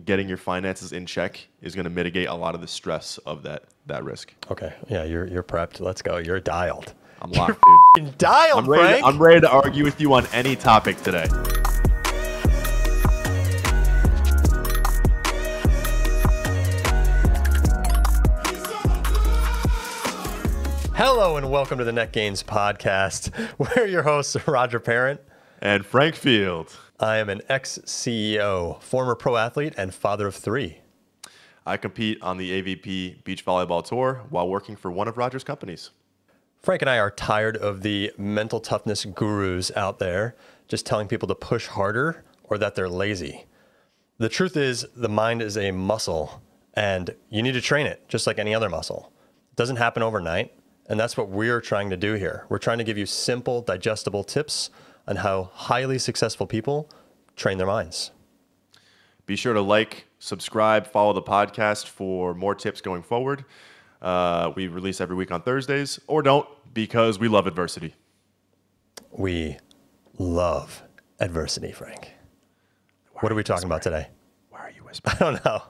getting your finances in check is going to mitigate a lot of the stress of that risk. Okay. Yeah, you're prepped. Let's go. You're dialed. I'm locked, You're dialed, Frank. I'm ready to argue with you on any topic today. Hello and welcome to the Net Gains Podcast. We're your hosts, Roger Parent and Frank Field. I am an ex-CEO, former pro athlete, and father of 3. I compete on the AVP Beach Volleyball Tour while working for one of Roger's companies. Frank and I are tired of the mental toughness gurus out there just telling people to push harder or that they're lazy. The truth is, the mind is a muscle, and you need to train it just like any other muscle. It doesn't happen overnight. And that's what we're trying to do here. We're trying to give you simple, digestible tips on how highly successful people train their minds. Be sure to like, subscribe, follow the podcast for more tips going forward. We release every week on Thursdays, or don't, because we love adversity. We love adversity, Frank. What are we talking about today? Why are you whispering? I don't know.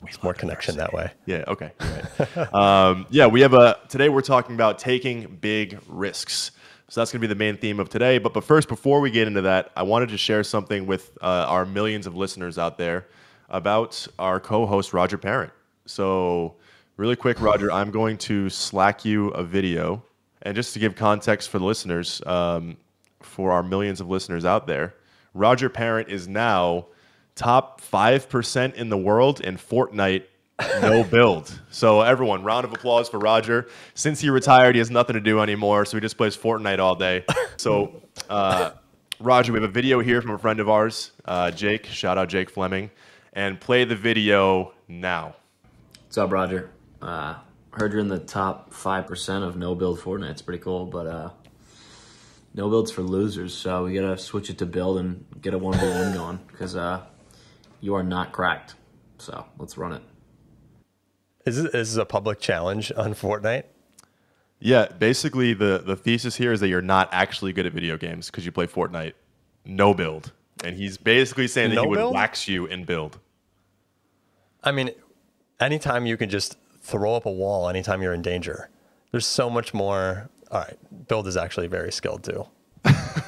It's more connection that way. Yeah, okay. Right. Today we're talking about taking big risks. So that's going to be the main theme of today. But first, before we get into that, I wanted to share something with our millions of listeners out there about our co-host, Roger Parent. So really quick, Roger, I'm going to Slack you a video. And just to give context for the listeners, for our millions of listeners out there, Roger Parent is now top 5% in the world in Fortnite no build. So everyone, round of applause for Roger. Since he retired, he has nothing to do anymore, so he just plays Fortnite all day. So Roger, we have a video here from a friend of ours, Jake. Shout out Jake Fleming. And play the video now. What's up, Roger? Heard you're in the top 5% of no build Fortnite. It's pretty cool, but no build's for losers, so we gotta switch it to build and get a 1v1 going, because you are not cracked. So let's run it. Is this a public challenge on Fortnite? Yeah, basically the thesis here is that you're not actually good at video games because you play Fortnite no build. And he's basically saying that he would wax you in build. I mean, anytime you can just throw up a wall anytime you're in danger. There's so much more. All right, build is actually very skilled too.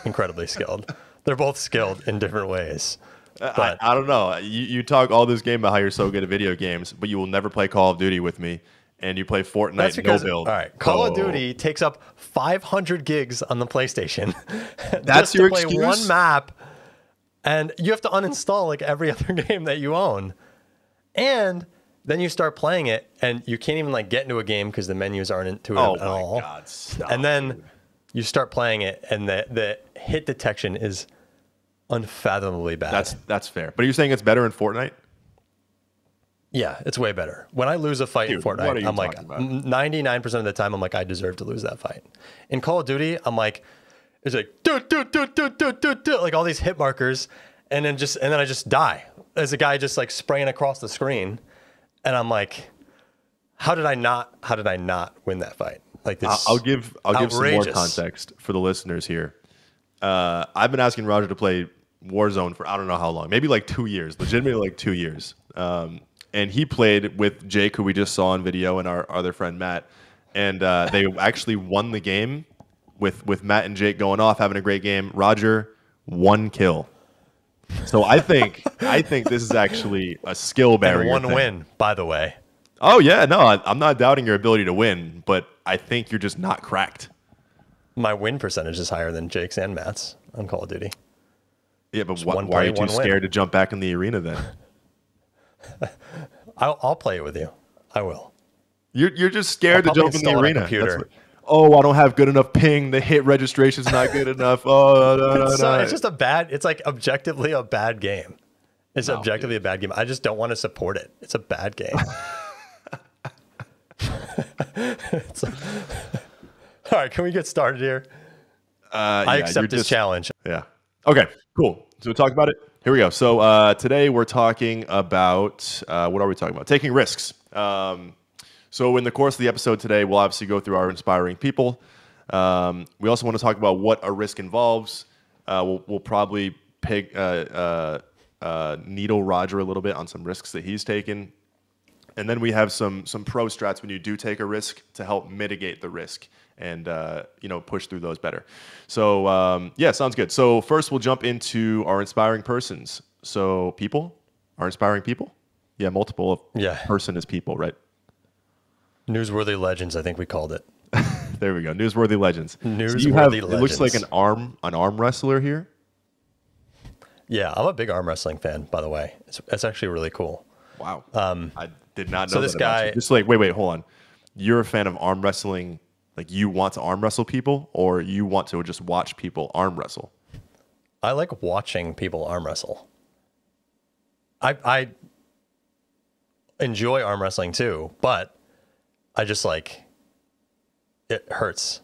Incredibly skilled. They're both skilled in different ways. But I don't know. You talk all this game about how you're so good at video games, but you will never play Call of Duty with me, and you play Fortnite no build. All right, Call of Duty takes up 500 gigs on the PlayStation. That's just your to play excuse? one map, and you have to uninstall like every other game that you own. And then you start playing it, and you can't even like get into a game because the menus aren't into it at all. Oh my God! Stop, and then dude. you start playing it, and the hit detection is unfathomably bad. That's fair. But you're saying it's better in Fortnite? Yeah, it's way better. When I lose a fight in Fortnite, I'm like, 99% of the time, I'm like, I deserve to lose that fight. In Call of Duty, I'm like, it's like, like all these hit markers, and then I just die. There's a guy just like spraying across the screen, and I'm like, how did I not win that fight? Like this. I'll give some more context for the listeners here. I've been asking Roger to play Warzone for I don't know how long, maybe like 2 years, legitimately like 2 years. And he played with Jake, who we just saw on video, and our other friend Matt, and they actually won the game with Matt and Jake going off, having a great game. Roger, 1 kill. So I think this is actually a skill barrier. And 1 win, by the way. Oh yeah, no, I'm not doubting your ability to win, but I think you're just not cracked. My win percentage is higher than Jake's and Matt's on Call of Duty. Yeah, but why are you too scared to jump back in the arena then? I'll play it with you. I will. You're just scared to jump in the arena. Computer. Oh, I don't have good enough ping. The hit registration's not good enough. Oh, no. It's just it's like objectively a bad game. It's objectively a bad game. I just don't want to support it. It's a bad game. All right, can we get started here? I accept this challenge. Yeah. Okay, cool. So we'll talk about it. Here we go. So today we're talking about, what are we talking about? Taking risks. So in the course of the episode today, we'll obviously go through our inspiring people. We also want to talk about what a risk involves. We'll probably needle Roger a little bit on some risks that he's taken. And then we have some pro strats when you do take a risk to help mitigate the risk and push through those better. So yeah, sounds good. So first we'll jump into our inspiring persons. So people, our inspiring people. Yeah, multiple of person is people, right? Newsworthy Legends, I think we called it. There we go. Newsworthy Legends. Newsworthy Legends. It looks like an arm wrestler here. Yeah, I'm a big arm wrestling fan, by the way. It's actually really cool. Wow. I did not know so this guy, just like, wait, hold on. You're a fan of arm wrestling, like you want to arm wrestle people, or you want to just watch people arm wrestle? I like watching people arm wrestle. I enjoy arm wrestling too, but I just like, it hurts.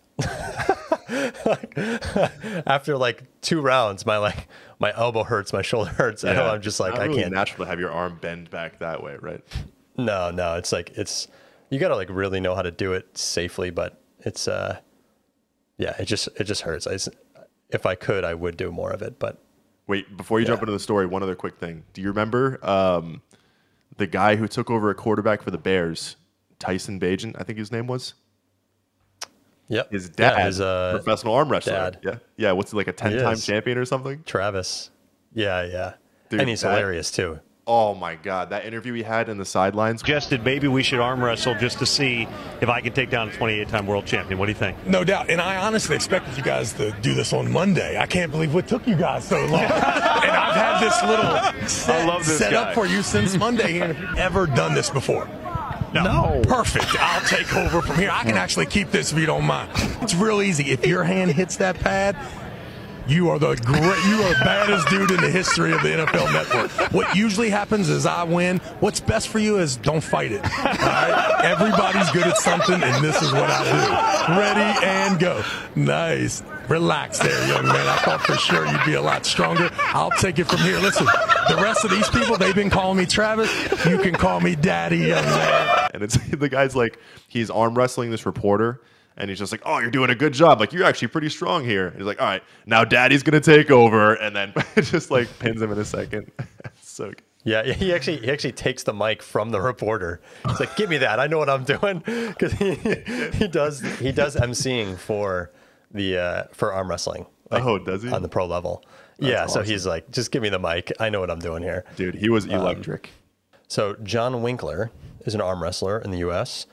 After like 2 rounds, my elbow hurts, my shoulder hurts. Yeah, I'm just like, I can't. Natural to have your arm bend back that way, right? No, it's like you gotta like really know how to do it safely, but it's it just hurts. If I could, I would do more of it, but. Wait, before you jump into the story, one other quick thing. Do you remember the guy who took over a quarterback for the Bears, Tyson Bagent, I think his name was? Yep. His dad, professional arm wrestler. Dad. Yeah. What's he, like a 10-time champion or something? Travis. Yeah. Dude, and he's hilarious too. Oh my God, that interview he had in the sidelines. Suggested maybe we should arm wrestle just to see if I can take down a 28-time world champion. What do you think? No doubt. And I honestly expected you guys to do this on Monday. I can't believe what took you guys so long. And I've had this little set up for you since Monday. And have you ever done this before? No. Perfect. I'll take over from here. I can actually keep this if you don't mind. It's real easy. If your hand hits that pad, you are the baddest dude in the history of the NFL Network. What usually happens is I win. What's best for you is don't fight it. All right? Everybody's good at something, and this is what I do. Ready and go. Nice. Relax there, young man. I thought for sure you'd be a lot stronger. I'll take it from here. Listen, the rest of these people, they've been calling me Travis. You can call me Daddy, young man. And it's the guy's like, he's arm wrestling this reporter. And he's just like, oh, you're doing a good job. Like, you're actually pretty strong here. And he's like, all right, now Daddy's going to take over. And then it just like pins him in a second. So good. Yeah, he actually takes the mic from the reporter. He's like, give me that. I know what I'm doing. Because he does emceeing for arm wrestling. Like, oh, does he? On the pro level. That's yeah, awesome. So he's like, just give me the mic. I know what I'm doing here. Dude, he was electric. So John Winkler is an arm wrestler in the U.S.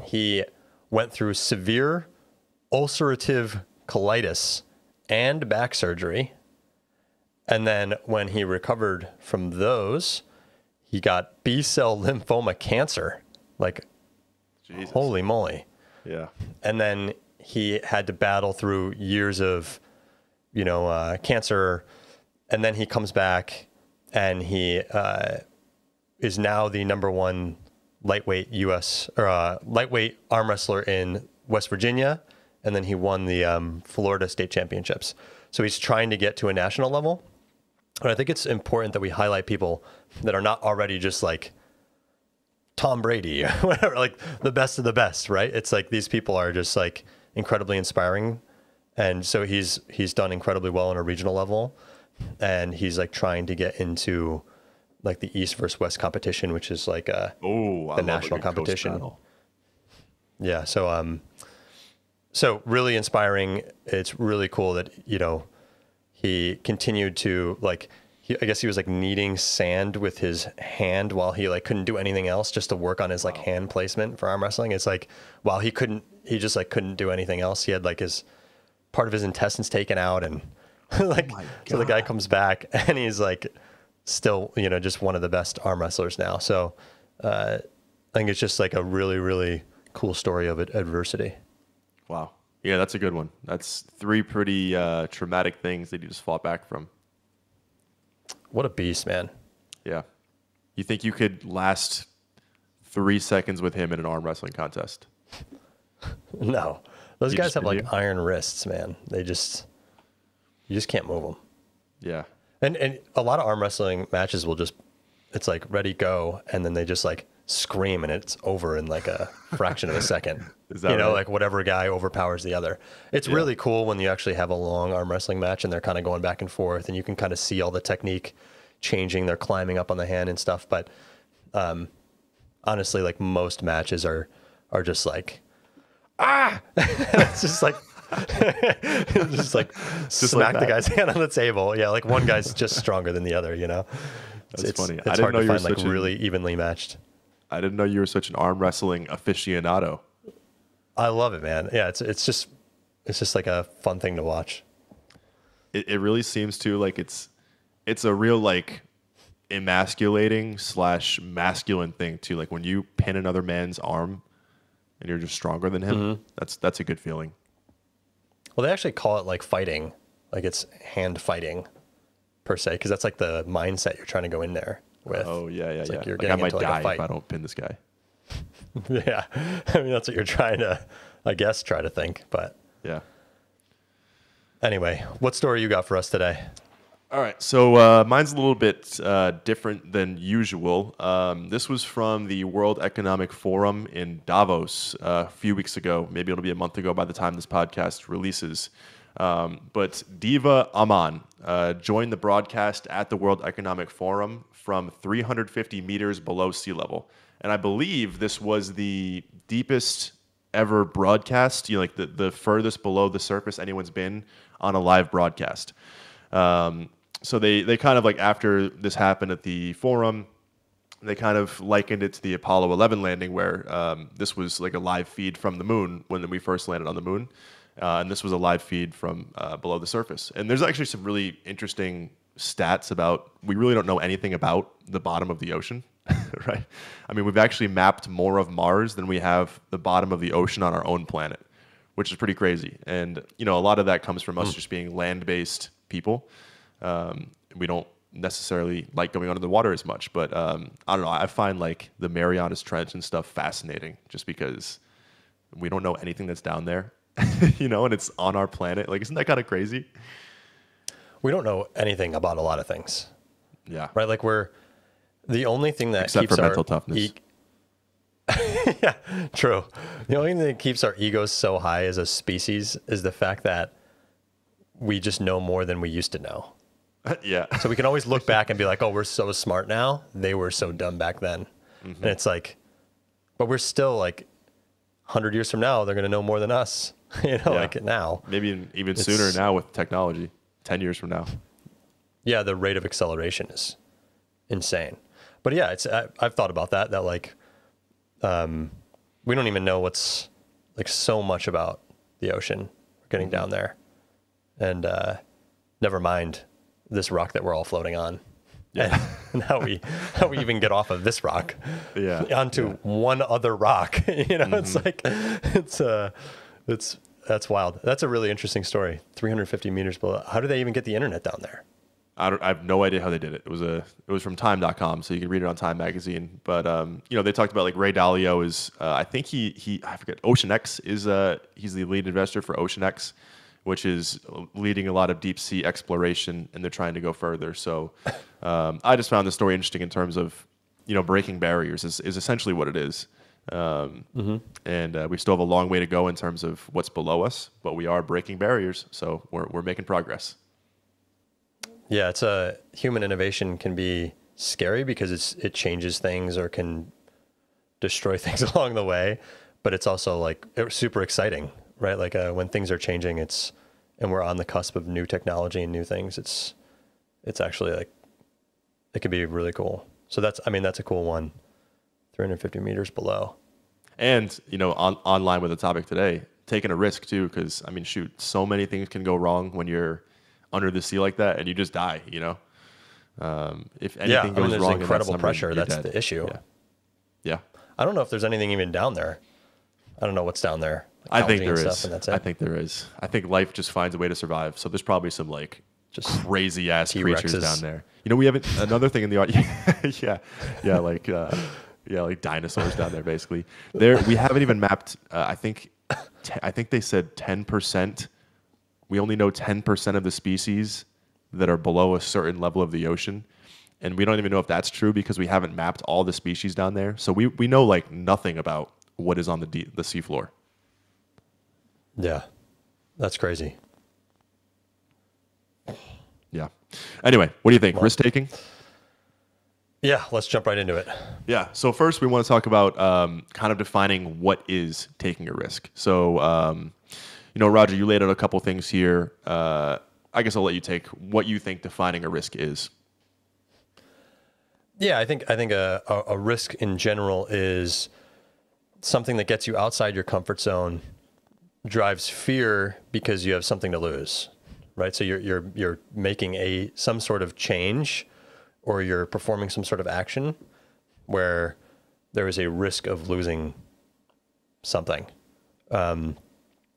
He went through severe ulcerative colitis and back surgery. And then when he recovered from those, he got B-cell lymphoma cancer. Like, Jesus. Holy moly. Yeah. And then he had to battle through years of, cancer. And then he comes back and he is now the #1 lightweight lightweight arm wrestler in West Virginia, and then he won the Florida state championships. So he's trying to get to a national level. And I think it's important that we highlight people that are not already just like Tom Brady, whatever, like the best of the best, right? It's like these people are just like incredibly inspiring. And so he's done incredibly well on a regional level, and he's like trying to get into like the East versus West competition, which is like the national competition. Yeah. So really inspiring. It's really cool that, he continued to I guess he was like kneading sand with his hand while he like couldn't do anything else, just to work on his like hand placement for arm wrestling. It's like, while he just like couldn't do anything else. He had like part of his intestines taken out, and like, so the guy comes back and he's like, still, just one of the best arm wrestlers now. So I think it's just like a really, really cool story of adversity. Wow. Yeah, that's a good one. That's 3 pretty traumatic things that you just fought back from. What a beast, man. Yeah. You think you could last 3 seconds with him in an arm wrestling contest? No. Those guys have like iron wrists, man. You just can't move them. Yeah. And a lot of arm wrestling matches it's like ready, go, and then they just like scream and it's over in like a fraction of a second. Is that right? Like whatever guy overpowers the other. It's really cool when you actually have a long arm wrestling match and they're kind of going back and forth and you can kind of see all the technique changing, they're climbing up on the hand and stuff. But honestly, like most matches are just like, it's just like, smack the guy's hand on the table. Yeah, like one guy's just stronger than the other, you know? That's funny. It's hard to find like really evenly matched. I didn't know you were such an arm wrestling aficionado. I love it, man. Yeah, it's just like a fun thing to watch. It really seems to like it's a real like emasculating / masculine thing too. Like when you pin another man's arm and you're just stronger than him, that's a good feeling. Well, they actually call it like fighting, like it's hand fighting per se, because that's like the mindset you're trying to go in there with. Oh yeah. Like you're like I might into, like, die a fight. if I don't pin this guy. Yeah, I mean that's what you're trying to, I guess, try to think. But Yeah. anyway, what story you got for us today? All right, so mine's a little bit different than usual. This was from the World Economic Forum in Davos a few weeks ago. Maybe it'll be a month ago by the time this podcast releases. But Diva Aman joined the broadcast at the World Economic Forum from 350 meters below sea level. And I believe this was the deepest ever broadcast, you know, like the furthest below the surface anyone's been on a live broadcast. So they kind of like, after this happened at the forum, they kind of likened it to the Apollo 11 landing, where this was like a live feed from the moon when we first landed on the moon. And this was a live feed from below the surface. And there's actually some really interesting stats about, we really don't know anything about the bottom of the ocean, right? I mean, we've actually mapped more of Mars than we have the bottom of the ocean on our own planet, which is pretty crazy. And, you know, a lot of that comes from us just being land-based people. We don't necessarily like going under the water as much, but I don't know. I find like the Marianas Trench and stuff fascinating, just because we don't know anything that's down there, you know, and it's on our planet. Like, isn't that kind of crazy? We don't know anything about a lot of things. Yeah. Right? Like the only thing that Except keeps for mental toughness. Yeah, true. The only thing that keeps our egos so high as a species is the fact that we just know more than we used to know. Yeah. So we can always look back and be like, oh, we're so smart now. They were so dumb back then. And it's like, but we're still like 100 years from now, they're going to know more than us, you know, like now. Maybe even sooner now with technology, 10 years from now. Yeah, the rate of acceleration is insane. But yeah, I've thought about that like, we don't even know what's like so much about the ocean getting down there. And never mind this rock that we're all floating on. Yeah. And how we even get off of this rock onto one other rock. You know, it's like that's wild. That's a really interesting story. 350 meters below. How do they even get the internet down there? I have no idea how they did it. It was from time.com, so you can read it on Time magazine. But you know, they talked about like Ray Dalio is I think I forget, OceanX is he's the lead investor for OceanX, which is leading a lot of deep sea exploration, and they're trying to go further. So I just found the story interesting in terms of, you know, breaking barriers is essentially what it is. And we still have a long way to go in terms of what's below us, but we are breaking barriers. So we're making progress. Yeah, human innovation can be scary because it changes things or can destroy things along the way, but it's also like super exciting, right? Like when things are changing, and we're on the cusp of new technology and new things. It's actually like, it could be really cool. So that's a cool one. 350 meters below. And, you know, online with the topic today, taking a risk too, because I mean, shoot, so many things can go wrong when you're under the sea like that, and you just die, you know? If anything goes there's wrong, incredible pressure. you're That's dead. the issue. Yeah. I don't know if there's anything even down there. I don't know what's down there. I think there is. Stuff, and that's it. I think there is. I think life just finds a way to survive. So there's probably some like just crazy ass creatures down there. You know, we haven't, another thing in the audience. Like dinosaurs down there, basically. We haven't even mapped. I think they said 10%. We only know 10% of the species that are below a certain level of the ocean. And we don't even know if that's true because we haven't mapped all the species down there. So we know like nothing about what is on the seafloor. Yeah, that's crazy. Yeah. Anyway, what do you think? Risk taking? Yeah, let's jump right into it. Yeah. So first, we want to talk about kind of defining what is taking a risk. So, Roger, you laid out a couple things here. I guess I'll let you take what you think defining a risk is. Yeah, I think a risk in general is something that gets you outside your comfort zone, drives fear because you have something to lose, right? So you're making some sort of change, or you're performing some sort of action where there is a risk of losing something. And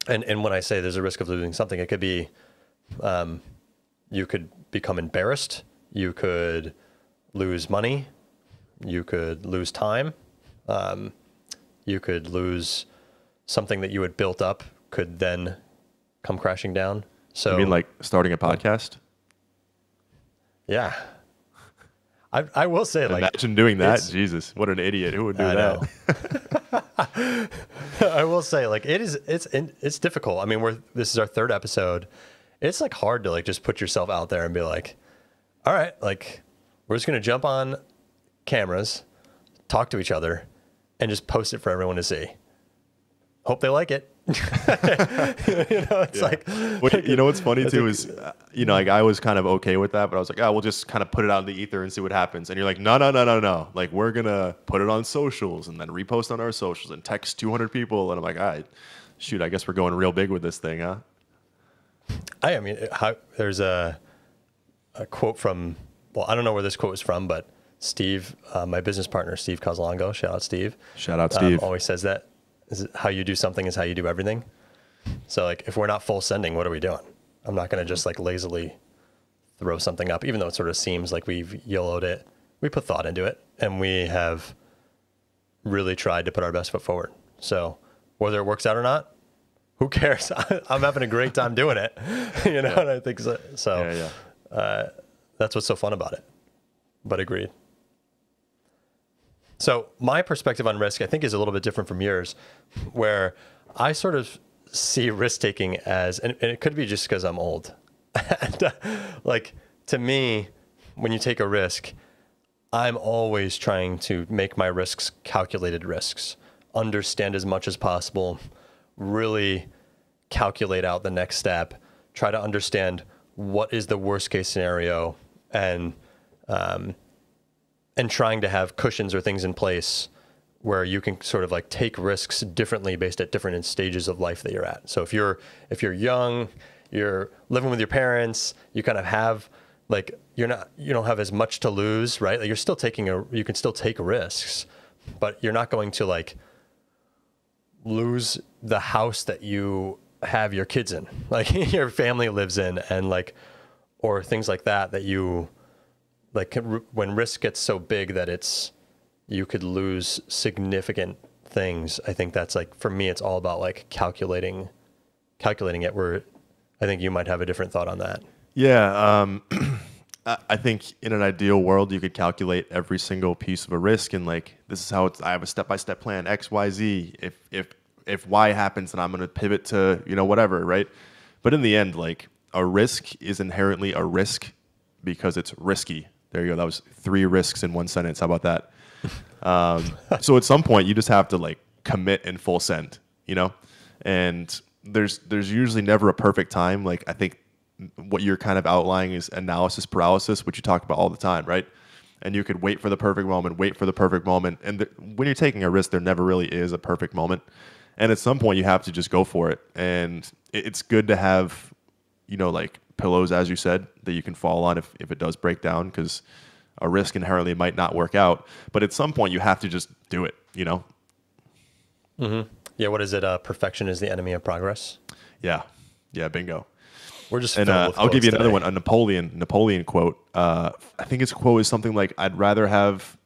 when I say there's a risk of losing something, it could be you could become embarrassed, you could lose money, you could lose time, you could lose something that you had built up could then come crashing down. So You mean like starting a podcast? Yeah. I will say, like, Imagine doing that. Jesus, what an idiot. Who would do that? I will say, like, it's difficult. I mean, this is our third episode. It's like hard to like just put yourself out there and be like, all right, like we're just going to jump on cameras, talk to each other, and just post it for everyone to see. Hope they like it. It's like, what's funny too is, like I was kind of okay with that, but I was like, we'll just kind of put it out in the ether and see what happens. And you're like, no. Like, we're going to put it on socials and then repost on our socials and text 200 people. And I'm like, all right, shoot, I guess we're going real big with this thing, huh? I mean, there's a quote from, well, I don't know where this quote is from, but Steve, my business partner, Steve Kozlongo, shout out Steve. Shout out Steve. Always says that how you do something is how you do everything. So like, if we're not full sending, what are we doing? I'm not going to just like lazily throw something up, even though it sort of seems like we've YOLO'd it. We put thought into it, and we have really tried to put our best foot forward. So whether it works out or not, who cares? I'm having a great time doing it, and I think so. That's what's so fun about it. But agreed. So my perspective on risk, I think, is a little bit different from yours, where I sort of see risk taking as, and it could be just because I'm old. And, like, to me, when you take a risk, I'm always trying to make my risks calculated risks, understand as much as possible, really calculate out the next step, try to understand what is the worst case scenario, and trying to have cushions or things in place where you can sort of like take risks differently based at different stages of life that you're at. So if you're young, you're living with your parents, you kind of have like, you don't have as much to lose, right? Like, you can still take risks, but you're not going to like lose the house that you have your kids in, like your family lives in, and like, or things like that you like, when risk gets so big that you could lose significant things. I think that's like, for me, it's all about like calculating it, where I think you might have a different thought on that. Yeah. I think in an ideal world, you could calculate every single piece of a risk, and like, this is how I have a step-by-step plan, X, Y, Z. If Y happens, then I'm going to pivot to, whatever. Right. But in the end, like, a risk is inherently a risk because it's risky. There you go. That was 3 risks in one sentence. How about that? So at some point, you just have to like commit and full send, and there's usually never a perfect time. Like, I think what you're kind of outlining is analysis paralysis, which you talk about all the time, right? And you could wait for the perfect moment. And when you're taking a risk, there never really is a perfect moment. And at some point, you have to just go for it. And it's good to have, like pillows, as you said, that you can fall on if it does break down, because a risk inherently might not work out. But at some point, you have to just do it, Mm-hmm. Yeah, what is it? Perfection is the enemy of progress. Yeah, bingo. We're just and I'll give you another one. A Napoleon quote. I think his quote is something like, "I'd rather have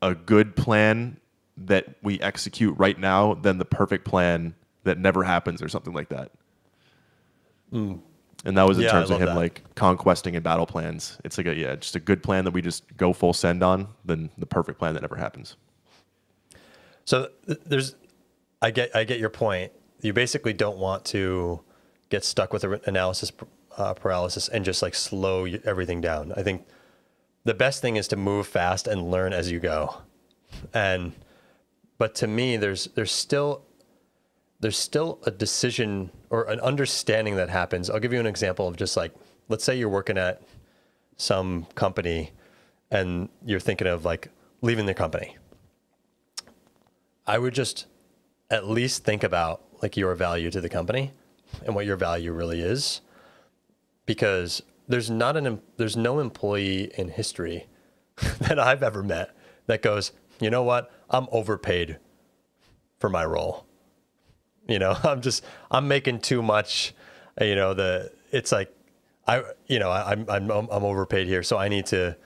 a good plan that we execute right now than the perfect plan that never happens," or something like that. And that was in terms of him like conquesting and battle plans. It's like just a good plan that we just go full send on, than the perfect plan that never happens. So I get your point. You basically don't want to get stuck with analysis paralysis and just like slow everything down. I think the best thing is to move fast and learn as you go. But to me, there's still a decision or an understanding that happens. I'll give you an example of just like, let's say you're working at some company and you're thinking of like leaving the company. I would just at least think about like your value to the company and what your value really is, because there's no employee in history that I've ever met that goes, you know what, I'm overpaid for my role. You know, I'm making too much, you know, it's like, I'm overpaid here. So I need to,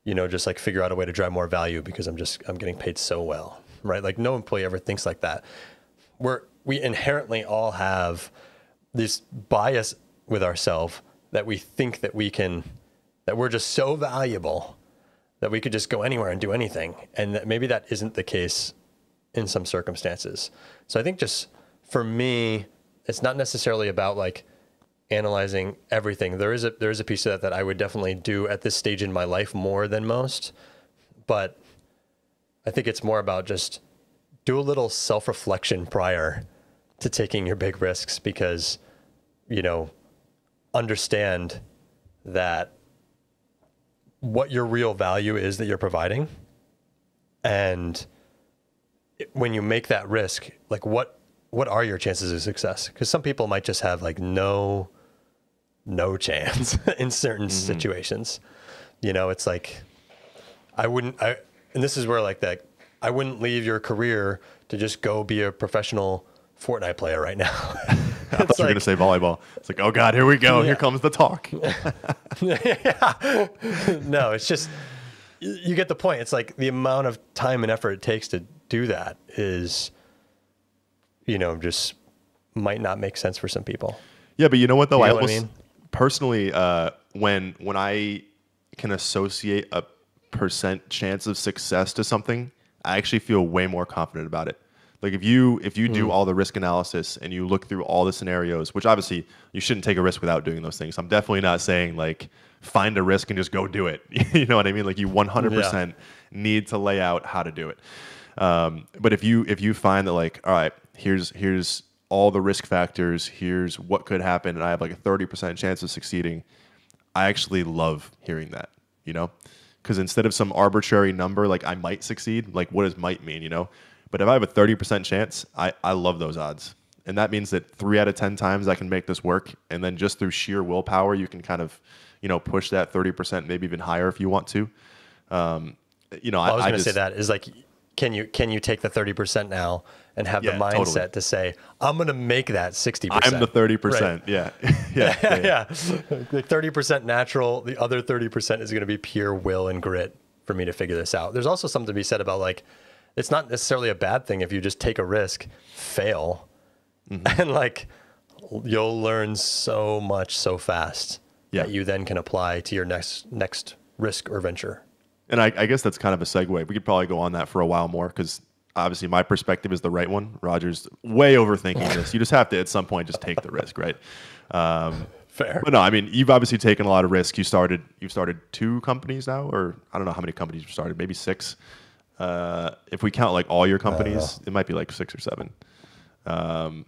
you know, just like figure out a way to drive more value because I'm getting paid so well, right? Like no employee ever thinks like that. We inherently all have this bias with ourselves that we think that that we're just so valuable that we could just go anywhere and do anything. And that maybe that isn't the case in some circumstances. So I think just for me, it's not necessarily about like analyzing everything. There is a piece of that I would definitely do at this stage in my life more than most. But I think it's more about just do a little self-reflection prior to taking your big risks, because, you know, understand that what your real value is that you're providing. And when you make that risk, like what are your chances of success? Because some people might just have like no chance in certain situations. You know, it's like, and this is where like that, I wouldn't leave your career to just go be a professional Fortnite player right now. I thought you were going to say volleyball. It's like, oh God, here we go. Yeah. Here comes the talk. Yeah. No, it's just, you get the point. It's like the amount of time and effort it takes to do that is, you know, just might not make sense for some people. Yeah, but you know what though? You know what I mean? Personally, when I can associate a % chance of success to something, I actually feel way more confident about it. Like if you do all the risk analysis and you look through all the scenarios, which obviously you shouldn't take a risk without doing those things. I'm definitely not saying like find a risk and just go do it. You know what I mean? Like you 100% need to lay out how to do it. But if you find that like, all right, here's all the risk factors, here's what could happen, and I have like a 30% chance of succeeding, I actually love hearing that, you know? Because instead of some arbitrary number, like I might succeed, like what does might mean, you know? But if I have a 30% chance, I love those odds. And that means that 3 out of 10 times I can make this work. And then just through sheer willpower, you can kind of, you know, push that 30%, maybe even higher if you want to. You know, I was going to say that is like, can you take the 30% now and have the mindset to say, I'm going to make that 60%. I'm the 30%. Right? Yeah. Yeah. The 30% natural. The other 30% is going to be pure will and grit for me to figure this out. There's also something to be said about like, it's not necessarily a bad thing if you just take a risk, fail, and like you'll learn so much so fast that you then can apply to your next risk or venture. And I guess that's kind of a segue. We could probably go on that for a while more because obviously my perspective is the right one. Roger's way overthinking this. You just have to at some point just take the risk, right? Fair. But no, I mean, you've obviously taken a lot of risk. You've started 2 companies now, or I don't know how many companies you've started, maybe 6. If we count like all your companies, it might be like 6 or 7. I've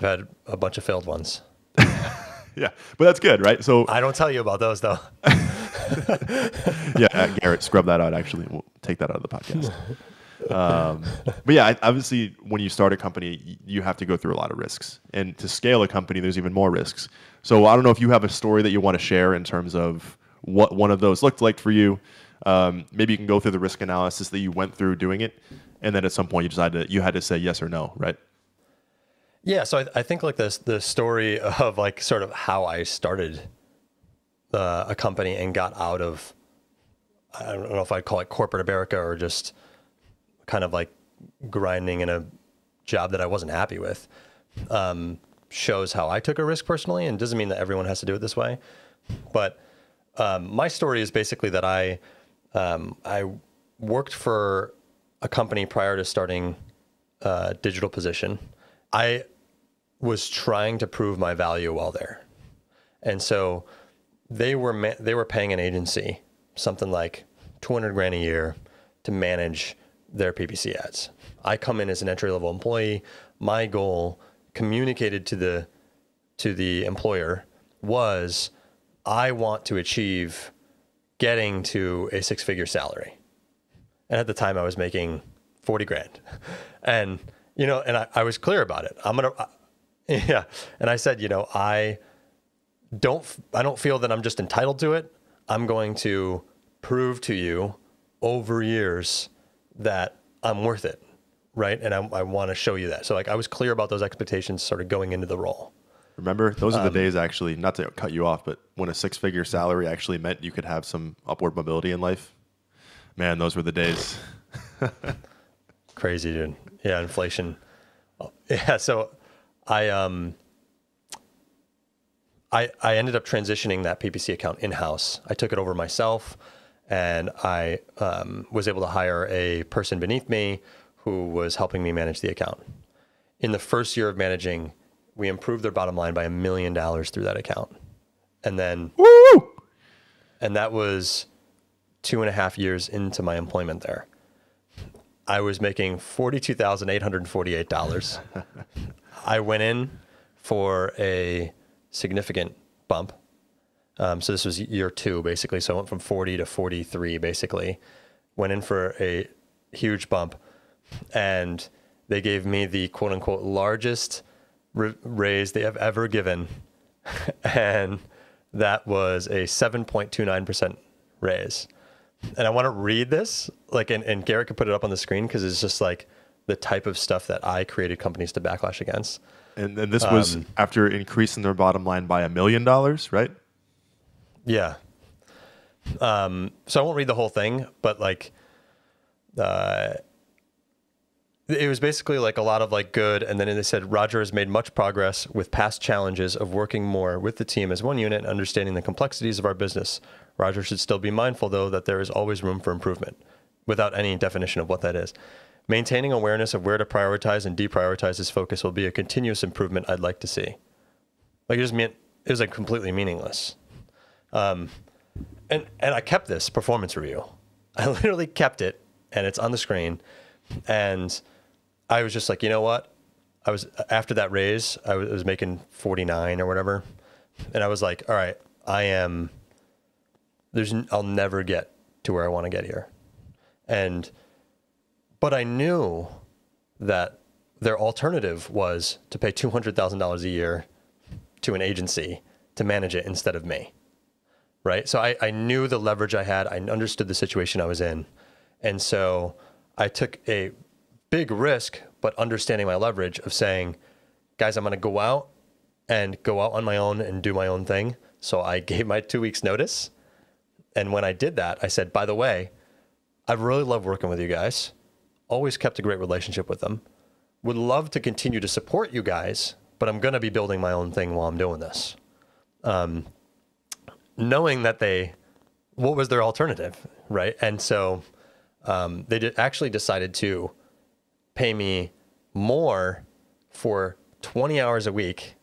had a bunch of failed ones. Yeah, but that's good, right? So I don't tell you about those though. Yeah, Garrett, scrub that out. Actually, we'll take that out of the podcast. But yeah, obviously, when you start a company, you have to go through a lot of risks, and to scale a company, there's even more risks. So I don't know if you have a story that you want to share in terms of what one of those looked like for you. Maybe you can go through the risk analysis that you went through doing it, and then at some point you had to say yes or no, right? Yeah, so I think like the story of like sort of how I started a company and got out of, I don't know if I'd call it corporate America or just kind of like grinding in a job that I wasn't happy with, shows how I took a risk personally, and doesn't mean that everyone has to do it this way. But my story is basically that I worked for a company prior to starting Digital Position. I was trying to prove my value while there. And so they were paying an agency something like 200 grand a year to manage their PPC ads. I come in as an entry-level employee. My goal, communicated to the employer, was I want to achieve getting to a 6-figure salary. And at the time I was making 40 grand. And, you know, and I was clear about it. Yeah. And I said, you know, I don't feel that I'm just entitled to it. I'm going to prove to you over years that I'm worth it. Right. And I want to show you that. So like, I was clear about those expectations sort of going into the role. Remember, those are the days, actually, not to cut you off, but when a 6-figure salary actually meant you could have some upward mobility in life. Man, those were the days. Crazy, dude. Yeah, inflation. Yeah, so I ended up transitioning that PPC account in-house. I took it over myself, and I was able to hire a person beneath me who was helping me manage the account. In the first year of managing, we improved their bottom line by $1 million through that account. And then, Woo! And that was 2.5 years into my employment there. I was making $42,848. I went in for a significant bump. So this was year 2, basically. So I went from 40 to 43, basically. Went in for a huge bump. And they gave me the quote unquote largest raise they have ever given. And that was a 7.29% raise. And I want to read this, like, and Garrett could put it up on the screen because it's just like the type of stuff that I created companies to backlash against. And this was after increasing their bottom line by $1 million, right? Yeah. So I won't read the whole thing, but like, it was basically like a lot of like good. And then they said, Roger has made much progress with past challenges of working more with the team as one unit and understanding the complexities of our business. Roger should still be mindful, though, that there is always room for improvement, without any definition of what that is. Maintaining awareness of where to prioritize and deprioritize his focus will be a continuous improvement I'd like to see. Like, it was like completely meaningless. And I kept this performance review. I literally kept it, and it's on the screen. And I was just like, you know what? After that raise, I was making 49 or whatever. And I was like, all right, I'll never get to where I want to get here. But I knew that their alternative was to pay $200,000 a year to an agency to manage it instead of me. Right. So I knew the leverage I had. I understood the situation I was in. And so I took a big risk, but understanding my leverage of saying, guys, I'm going to go out on my own and do my own thing. So I gave my 2 weeks notice. And when I did that, I said, by the way, I really love working with you guys. Always kept a great relationship with them. Would love to continue to support you guys, but I'm going to be building my own thing while I'm doing this. Knowing that what was their alternative, right? And so they actually decided to pay me more for 20 hours a week.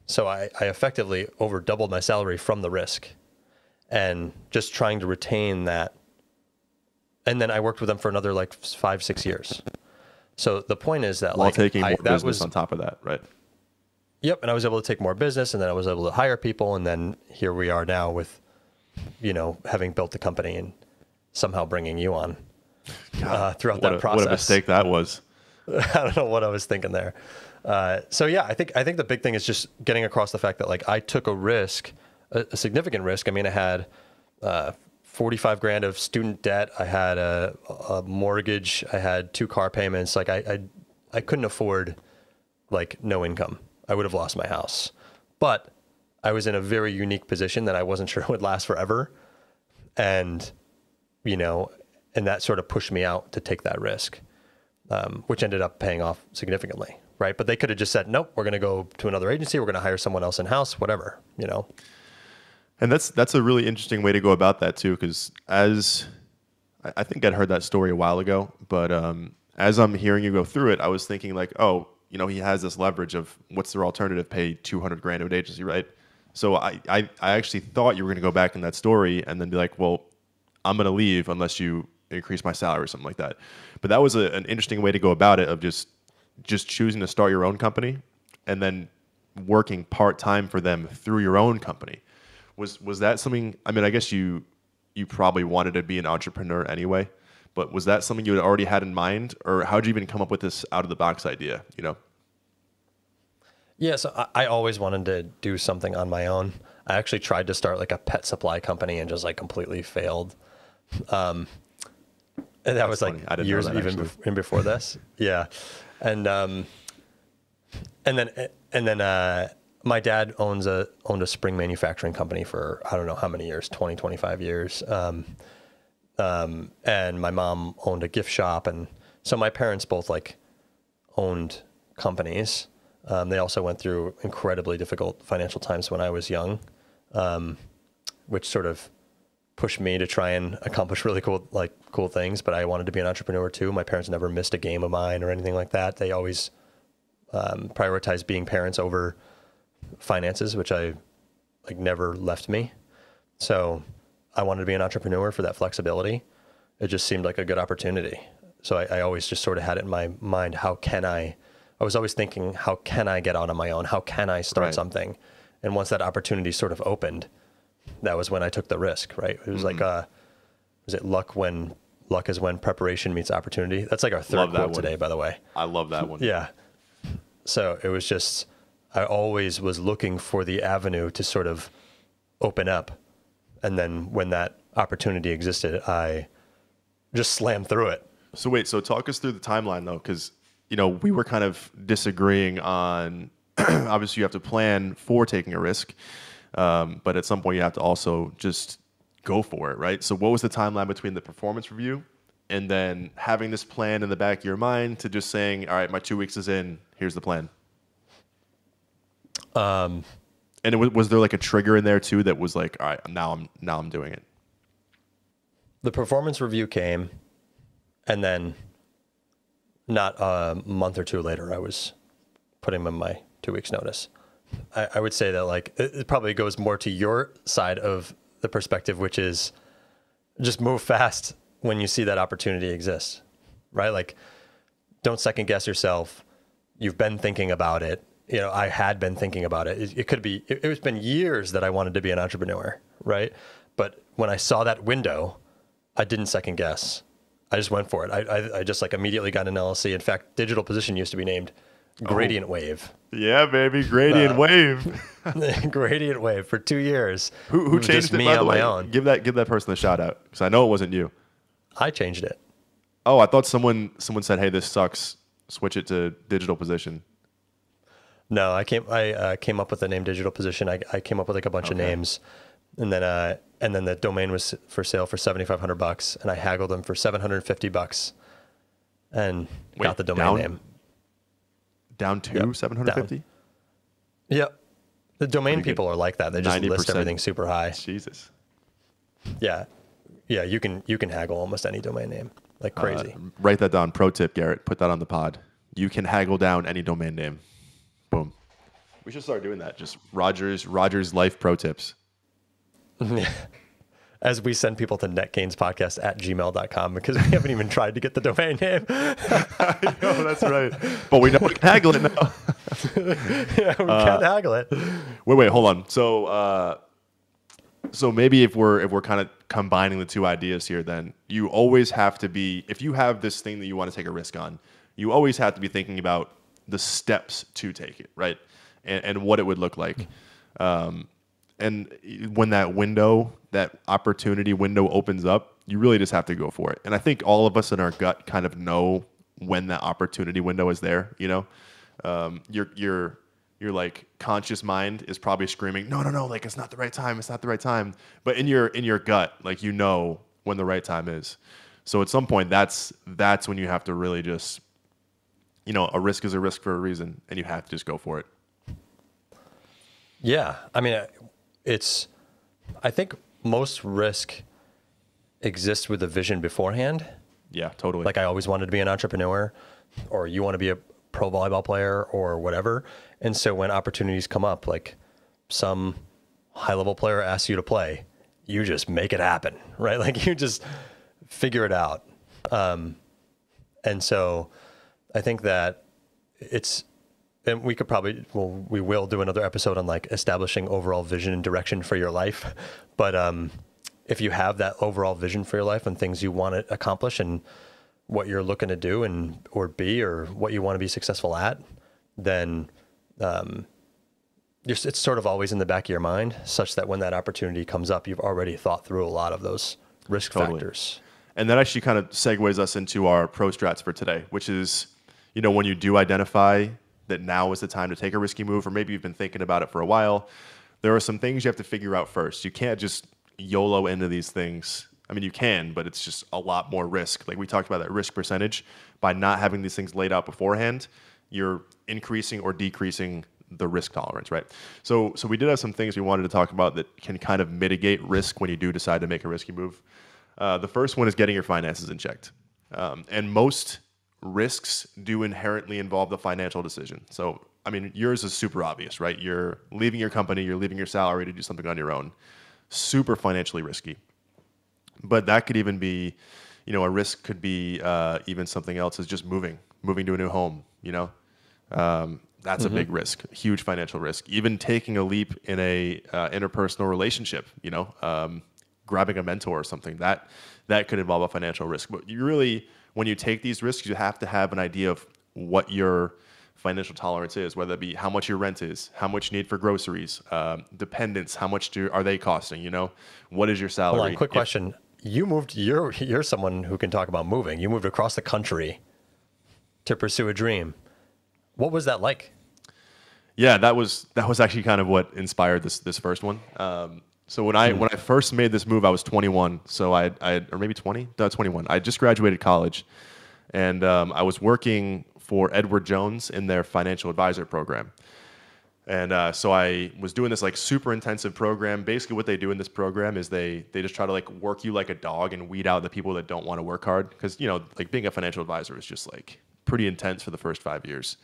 So I effectively over doubled my salary from the risk and just trying to retain that. And then I worked with them for another like 5-6 years. So the point is that while taking more business on top of that, right? Yep. And I was able to take more business, and then I was able to hire people. And then here we are now with, having built the company and somehow bringing you on throughout that process. What a mistake that was. I don't know what I was thinking there. So yeah, I think the big thing is just getting across the fact that like I took a risk, a significant risk. I mean, I had 45 grand of student debt. I had a mortgage. I had 2 car payments. Like I couldn't afford like no income. I would have lost my house, but I was in a very unique position that I wasn't sure would last forever. And, and that sort of pushed me out to take that risk, which ended up paying off significantly. Right. But they could have just said, nope, we're going to go to another agency. We're going to hire someone else in-house, whatever, And that's a really interesting way to go about that too, because as I think I'd heard that story a while ago, but as I'm hearing you go through it, I was thinking like, oh, he has this leverage of what's their alternative? Pay 200 grand to an agency, right? So I actually thought you were going to go back in that story and then be like, well, I'm going to leave unless you increase my salary or something like that. But that was an interesting way to go about it, of just choosing to start your own company and then working part-time for them through your own company. Was that something, I mean, I guess you probably wanted to be an entrepreneur anyway, but was that something you had already had in mind, or how did you even come up with this out of the box idea, you know? Yeah, so I always wanted to do something on my own. I actually tried to start like a pet supply company and just like completely failed. And that was like years even before this. Yeah. And then my dad owned a spring manufacturing company for, I don't know how many years, 20, 25 years. And my mom owned a gift shop. And so my parents both like owned companies. They also went through incredibly difficult financial times when I was young, which sort of pushed me to try and accomplish really cool things. But I wanted to be an entrepreneur too. My parents never missed a game of mine or anything like that. They always prioritized being parents over finances, which never left me. So I wanted to be an entrepreneur for that flexibility. It just seemed like a good opportunity. So I always just sort of had it in my mind, I was always thinking, how can I get out on my own? How can I start something? And once that opportunity sort of opened, that was when I took the risk, right? It was like, was it luck is when preparation meets opportunity? That's like our third quote today, by the way. I love that one. Yeah. So it was just, I always was looking for the avenue to sort of open up. And then when that opportunity existed, I just slammed through it. So wait, so talk us through the timeline though, because you know, we were kind of disagreeing on, obviously you have to plan for taking a risk, but at some point you have to also just go for it, right? So what was the timeline between the performance review and then having this plan in the back of your mind to just saying, all right, my 2 weeks is in, here's the plan? And was there like a trigger in there too that was like, all right, now I'm doing it? The performance review came, and then not a month or two later, I was putting in my 2 weeks notice. I would say that like, it probably goes more to your side of the perspective, which is just move fast when you see that opportunity exists, right? Like, don't second guess yourself. You've been thinking about it. You know, I had been thinking about it. It's been years that I wanted to be an entrepreneur, right? But when I saw that window, I didn't second guess. I just went for it. I just like immediately got an LLC. In fact, Digital Position used to be named Gradient Wave. Yeah, baby, Gradient Wave. Gradient Wave for 2 years. Who changed it, me by the on way? my own. Give that person a shout out, because I know it wasn't you. I changed it. Oh, I thought someone said, "Hey, this sucks. Switch it to Digital Position." No, I came up with the name Digital Position. I came up with like a bunch of names, and then the domain was for sale for $7,500, and I haggled them for $750, and got the domain name. Down to 750. Yep. The domain people are like that. They just list everything super high. Jesus. Yeah. You can haggle almost any domain name like crazy. Write that down. Pro tip, Garrett. Put that on the pod. You can haggle down any domain name. Boom. We should start doing that. Just Roger's life pro tips. As we send people to netgainspodcast@gmail.com, because we haven't even tried to get the domain name. I know, that's right. But we know we can haggle it now. Yeah, we can haggle it. Wait, hold on. So maybe if we're kind of combining the two ideas here, then you always have to be, if you have this thing that you want to take a risk on, you always have to be thinking about the steps to take it, right? And what it would look like. And when that opportunity window opens up, you really just have to go for it. And I think all of us in our gut kind of know when that opportunity window is there. You know, your like conscious mind is probably screaming, no, like it's not the right time. It's not the right time. But in your gut, like, you know when the right time is. So at some point, that's when you have to really just, you know, a risk is a risk for a reason, and you have to just go for it. Yeah. I mean, I think most risk exists with a vision beforehand. Yeah, totally. Like, I always wanted to be an entrepreneur, or you want to be a pro volleyball player or whatever. And so when opportunities come up, like some high level player asks you to play, you just make it happen, right? Like you just figure it out. And so I think that and we could probably, we will do another episode on like establishing overall vision and direction for your life. But if you have that overall vision for your life and things you want to accomplish and what you're looking to do or be, or what you want to be successful at, then it's sort of always in the back of your mind, such that when that opportunity comes up, you've already thought through a lot of those risk factors. And that actually kind of segues us into our pro strats for today, which is, when you do identify that now is the time to take a risky move, or maybe you've been thinking about it for a while, there are some things you have to figure out first. You can't just YOLO into these things. I mean, you can, but it's just a lot more risk. Like we talked about that risk percentage. By not having these things laid out beforehand, you're increasing or decreasing the risk tolerance, right? So we did have some things we wanted to talk about that can kind of mitigate risk when you do decide to make a risky move. The first one is getting your finances in check. And most risks do inherently involve the financial decision. So, I mean, yours is super obvious, right? You're leaving your company, you're leaving your salary to do something on your own. Super financially risky. But that could even be, a risk could be even something else is just moving to a new home, that's a big risk, huge financial risk. Even taking a leap in a interpersonal relationship, grabbing a mentor or something, that could involve a financial risk. But you really, when you take these risks, you have to have an idea of what your financial tolerance is, whether it be how much your rent is, how much you need for groceries, dependents, how much are they costing, what is your salary? Hold on, quick question. You moved, you're someone who can talk about moving. You moved across the country to pursue a dream. What was that like? Yeah, that was actually kind of what inspired this first one. So when I first made this move, I was 21. So I or maybe 20? No, 21. I just graduated college, and I was working for Edward Jones in their financial advisor program. And so I was doing this like super intensive program. Basically what they do in this program is they just try to like work you like a dog and weed out the people that don't want to work hard. Because, like being a financial advisor is just like pretty intense for the first 5 years.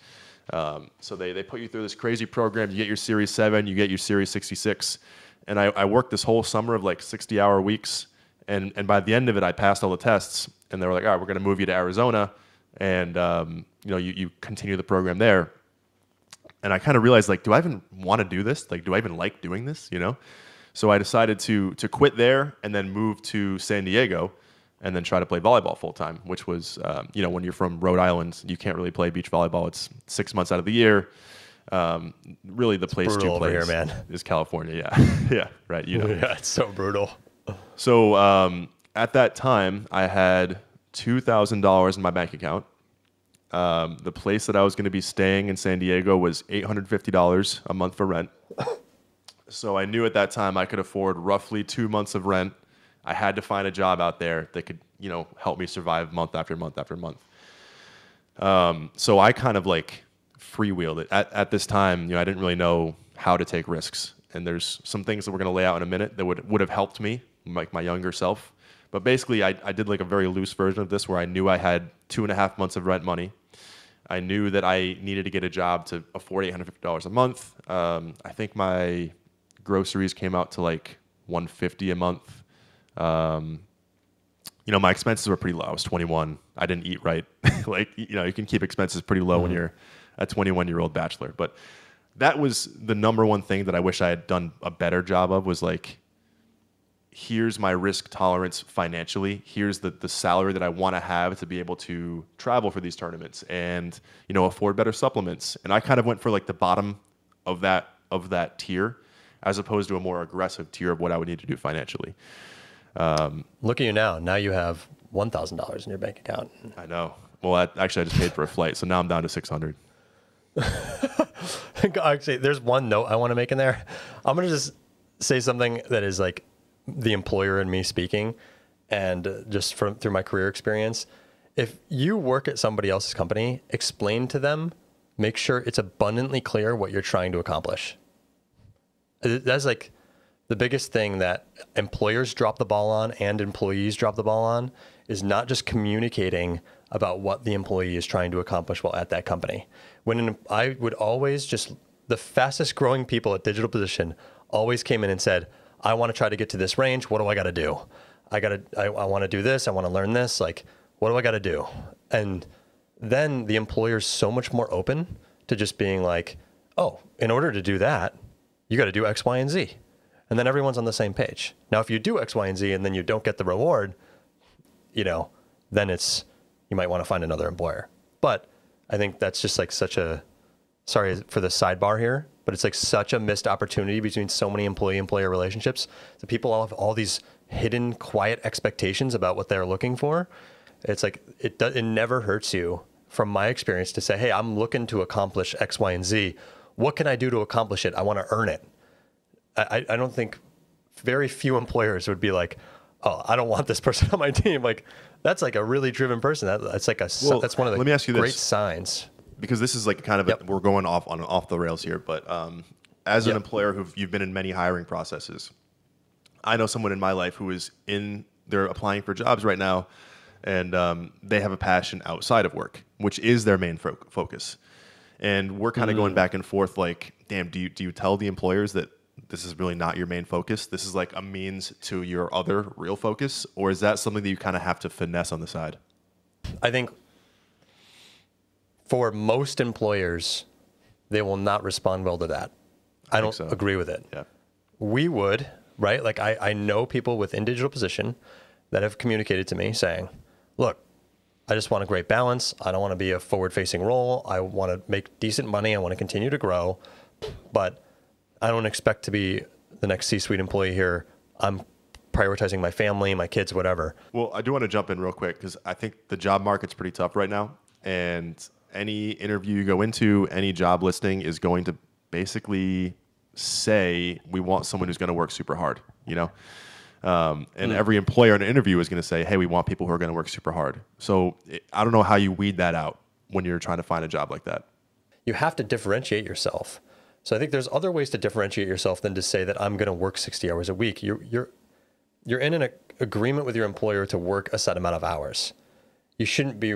So they put you through this crazy program. You get your Series 7, you get your Series 66. And I worked this whole summer of like 60-hour weeks. And by the end of it, I passed all the tests. And they were like, all right, we're going to move you to Arizona. And, you continue the program there. And I kind of realized, like, do I even want to do this? Like, do I even like doing this, So I decided to quit there and then move to San Diego and then try to play volleyball full time, which was, when you're from Rhode Island, you can't really play beach volleyball. It's 6 months out of the year. Really, the place to play here, man. is California. Yeah, yeah, right. Yeah, it's so brutal. So at that time, I had $2,000 in my bank account. The place that I was going to be staying in San Diego was $850 a month for rent. So I knew at that time I could afford roughly 2 months of rent. I had to find a job out there that could, help me survive month after month after month. So I kind of like freewheeled it. At this time, I didn't really know how to take risks. And there's some things that we're going to lay out in a minute that would have helped me, like my younger self. But basically, I did like a very loose version of this where I knew I had 2.5 months of rent money. I knew that I needed to get a job to afford $850 a month. I think my groceries came out to like $150 a month. My expenses were pretty low. I was 21. I didn't eat right. You can keep expenses pretty low when you're a 21-year-old bachelor. But that was the number one thing that I wish I had done a better job of, was like, here's my risk tolerance financially. Here's the salary that I want to have to be able to travel for these tournaments and, afford better supplements. And I kind of went for like the bottom of that tier, as opposed to a more aggressive tier of what I would need to do financially. Look at you now. Now you have $1,000 in your bank account. I know. Well, actually, I just paid for a flight, so now I'm down to $600. Actually, there's one note I want to make in there. I'm going to just say something that is like the employer in me speaking, and just through my career experience. If you work at somebody else's company, explain to them, make sure it's abundantly clear what you're trying to accomplish. That's like the biggest thing that employers drop the ball on and employees drop the ball on, is not just communicating about what the employee is trying to accomplish while at that company. I would always the fastest growing people at Digital Position always came in and said, I want to try to get to this range. What do I got to do? I want to do this. I want to learn this. Like, what do I got to do? And then the employer's so much more open to just being like, oh, in order to do that, you got to do X, Y, and Z. And then everyone's on the same page. Now, if you do X, Y, and Z and then you don't get the reward, then you might want to find another employer. But I think that's just like sorry for the sidebar here, but it's like such a missed opportunity between so many employee-employer relationships. The people all have all these hidden, quiet expectations about what they're looking for. It's like, it never hurts you, from my experience, to say, hey, I'm looking to accomplish X, Y, and Z. What can I do to accomplish it? I want to earn it. I don't think very few employers would be like, oh, I don't want this person on my team. Like, that's like a really driven person. That's one of the let me ask you great this, signs. because this is like kind of we're going off the rails here. But as an employer you've been in many hiring processes, I know someone in my life who is they're applying for jobs right now, and they have a passion outside of work, which is their main focus. And we're kind of going back and forth like, damn, do you tell the employers that this is really not your main focus? This is like a means to your other real focus? Or is that something that you kind of have to finesse on the side? I think for most employers, they will not respond well to that. I don't agree with it. Yeah. We would, right? Like I know people within digital position that have communicated to me saying, look, I just want a great balance. I don't want to be a forward-facing role. I want to make decent money. I want to continue to grow, but I don't expect to be the next C-suite employee here. I'm prioritizing my family, my kids, whatever. Well, I do want to jump in real quick because I think the job market's pretty tough right now. And any interview you go into, any job listing is going to basically say, we want someone who's going to work super hard, and every employer in an interview is going to say, hey, we want people who are going to work super hard. So I don't know how you weed that out when you're trying to find a job like that. You have to differentiate yourself. So I think there's other ways to differentiate yourself than to say that I'm going to work 60 hours a week. You're in an agreement with your employer to work a set amount of hours. You shouldn't be,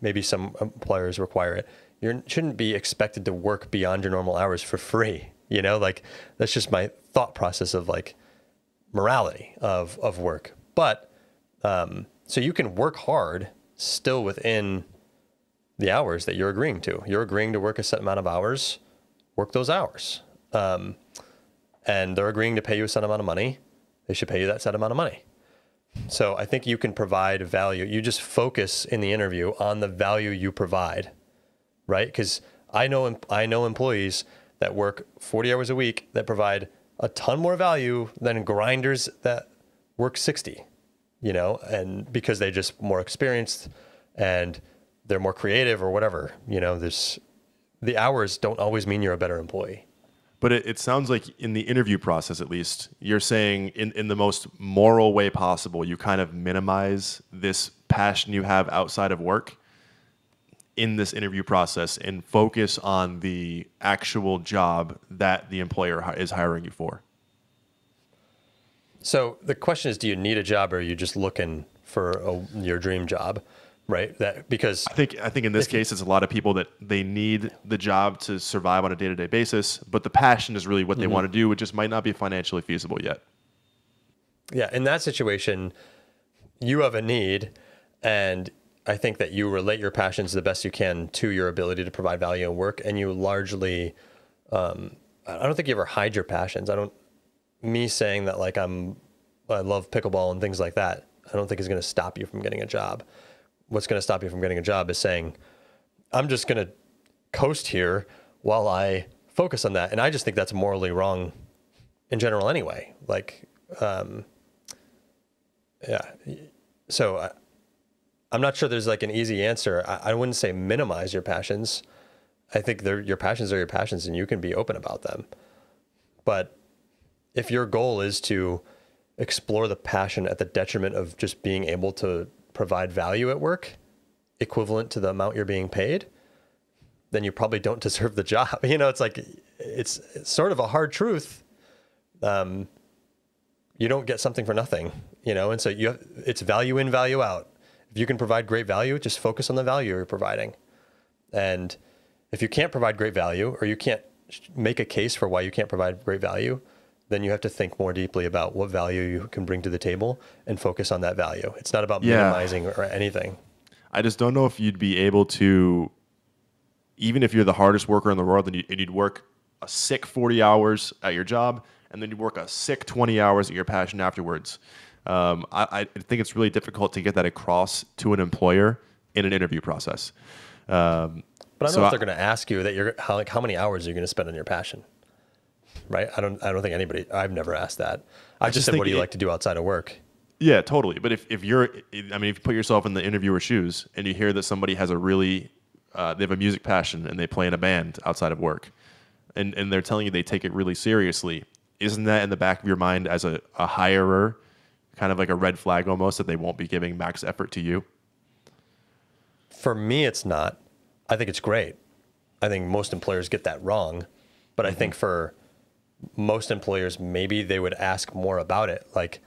maybe some employers require it. You shouldn't be expected to work beyond your normal hours for free. Like that's just my thought process of like morality of work. But so you can work hard still within the hours that you're agreeing to. You're agreeing to work a set amount of hours. Work those hours. And they're agreeing to pay you a set amount of money. They should pay you that set amount of money. So I think you can provide value. You just focus in the interview on the value you provide, right? Because I know employees that work 40 hours a week that provide a ton more value than grinders that work 60, and because they're just more experienced and they're more creative or whatever, the hours don't always mean you're a better employee. But it sounds like in the interview process, at least, you're saying in the most moral way possible, you kind of minimize this passion you have outside of work in this interview process and focus on the actual job that the employer is hiring you for. So the question is, do you need a job, or are you just looking for your dream job? Right. Because I think in this case, it's a lot of people that they need the job to survive on a day-to-day basis, but the passion is really what they want to do. It just might not be financially feasible yet. Yeah. In that situation, you have a need, and I think that you relate your passions the best you can to your ability to provide value in work. And you largely, I don't think you ever hide your passions. Me saying that like I love pickleball and things like that, I don't think is going to stop you from getting a job. What's going to stop you from getting a job is saying, I'm just going to coast here while I focus on that. And I just think that's morally wrong in general anyway. Like, So I'm not sure there's like an easy answer. I wouldn't say minimize your passions. I think your passions are your passions, and you can be open about them. But if your goal is to explore the passion at the detriment of just being able to provide value at work equivalent to the amount you're being paid, then you probably don't deserve the job. It's like, it's sort of a hard truth. You don't get something for nothing, and so it's value in, value out. If you can provide great value, just focus on the value you're providing. And if you can't provide great value, or you can't make a case for why you can't provide great value, then you have to think more deeply about what value you can bring to the table and focus on that value. It's not about minimizing or anything. I just don't know if you'd be able to, even if you're the hardest worker in the world and you'd work a sick 40 hours at your job and then you work a sick 20 hours at your passion afterwards. I think it's really difficult to get that across to an employer in an interview process. But I don't know if they're going to ask you that how many hours are you going to spend on your passion, right? I don't think anybody. I've never asked that. I just said, what do you like to do outside of work? Yeah, totally. But if you put yourself in the interviewer shoes and you hear that somebody has they have a music passion and they play in a band outside of work, and they're telling you they take it really seriously, isn't that in the back of your mind as a hirer, kind of like a red flag almost that they won't be giving max effort to you? For me, it's not. I think it's great. I think most employers get that wrong. But I think for most employers, maybe they would ask more about it. Like,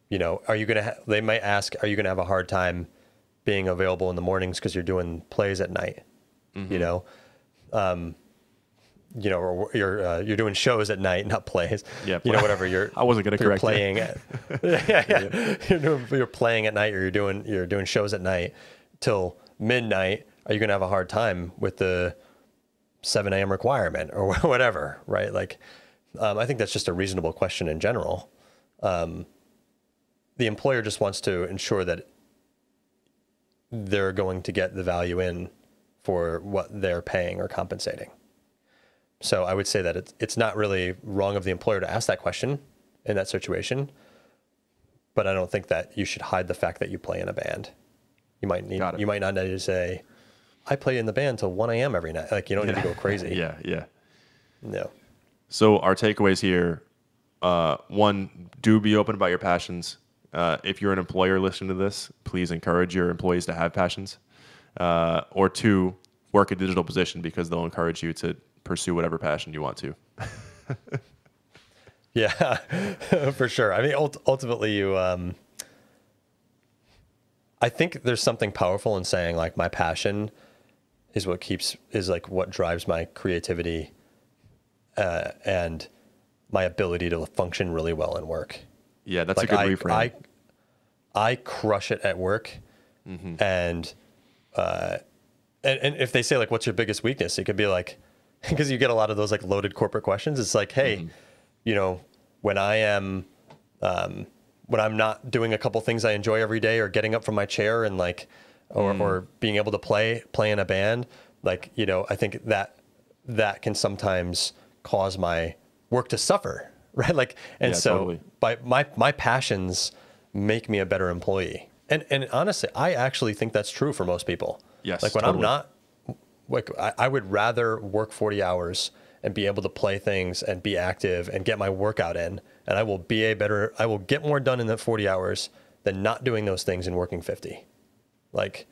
they might ask, are you going to have a hard time being available in the mornings because you're doing plays at night? Or you're doing shows at night, not plays. Yeah, whatever I wasn't going to correct playing you're playing at night, or you're doing shows at night till midnight. Are you going to have a hard time with the 7 a.m. requirement or whatever, right? Like, I think that's just a reasonable question in general. The employer just wants to ensure that they're going to get the value in for what they're paying or compensating. So I would say that it's not really wrong of the employer to ask that question in that situation, but I don't think that you should hide the fact that you play in a band. You might not need to say, I play in the band till 1 a.m. every night. Like, you don't need to go crazy. Yeah. No. So our takeaways here, one, do be open about your passions. If you're an employer listening to this, please encourage your employees to have passions. Or two, work a digital position because they'll encourage you to pursue whatever passion you want to. Yeah, for sure. I mean, ultimately, I think there's something powerful in saying, like, my passion is what drives my creativity and my ability to function really well in work. Yeah, that's a good reframe. I crush it at work, and if they say, like, what's your biggest weakness? It could be like, because you get a lot of those, like, loaded corporate questions. It's like, hey, when I'm not doing a couple things I enjoy every day, or getting up from my chair and like, or being able to play in a band, like, I think that can sometimes cause my work to suffer, right? Like, and totally. By my passions make me a better employee. And honestly, I actually think that's true for most people. Yes. Like, when I'm not, like, I would rather work 40 hours and be able to play things and be active and get my workout in, and I will get more done in the 40 hours than not doing those things and working 50. Like,